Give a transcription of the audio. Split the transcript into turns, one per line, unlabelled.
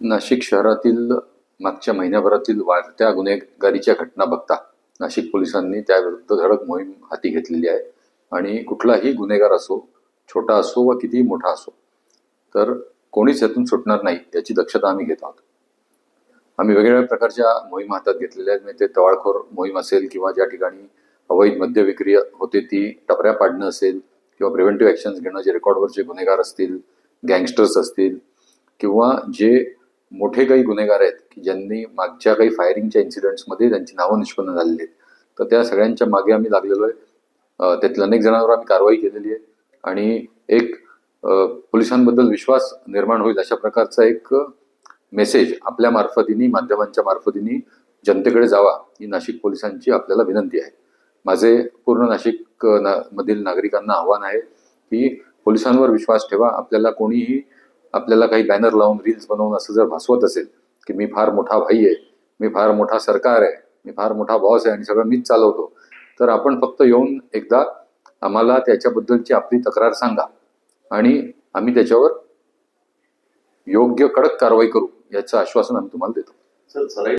नाशिक शहरातील मागच्या महिन्याभरातील वाढत्या गुन्हेगारीच्या घटना बघता नाशिक पोलिसांनी त्याविरुद्ध धडक मोहीम हाती घेतलेली आहे आणि कुठलाही गुन्हेगार असो, छोटा असो वा कितीही मोठा असो, तर कोणीच यातून सुटणार नाही याची दक्षता आम्ही घेत आहोत. आम्ही वेगवेगळ्या प्रकारच्या मोहीम हातात घेतलेल्या आहेत. म्हणजे ते टवाळखोर मोहीम असेल किंवा ज्या ठिकाणी अवैध मद्य विक्री होते ती टपऱ्या पाडणं असेल किंवा प्रिव्हेंटिव्ह ॲक्शन्स घेणं, जे रेकॉर्डवरचे गुन्हेगार असतील, गँगस्टर्स असतील किंवा जे मोठे काही गुन्हेगार आहेत की ज्यांनी मागच्या काही फायरिंगच्या इन्सिडेंट्समध्ये त्यांची नावं निष्पन्न झालेली आहेत, तर त्या सगळ्यांच्या मागे आम्ही लागलेलो आहे. त्यातील अनेक जणांवर आम्ही कारवाई केलेली आहे आणि एक पोलिसांबद्दल विश्वास निर्माण होईल अशा प्रकारचा एक मेसेज आपल्या मार्फतीने, माध्यमांच्या मार्फतीने जनतेकडे जावा ही नाशिक पोलिसांची आपल्याला विनंती आहे. माझे पूर्ण नाशिक मधील नागरिकांना आव्हान आहे की पोलिसांवर विश्वास ठेवा. आपल्याला कोणीही आपल्याला काही बॅनर लावून, रील्स बनवून असं जर भासवत असेल की मी फार मोठा भाई आहे, मी फार मोठा सरकार आहे, मी फार मोठा बॉस आहे आणि सगळं मीच चालवतो, तर आपण फक्त येऊन एकदा आम्हाला त्याच्याबद्दलची आपली तक्रार सांगा आणि आम्ही त्याच्यावर योग्य कडक कारवाई करू याचं आश्वासन आम्ही तुम्हाला देतो.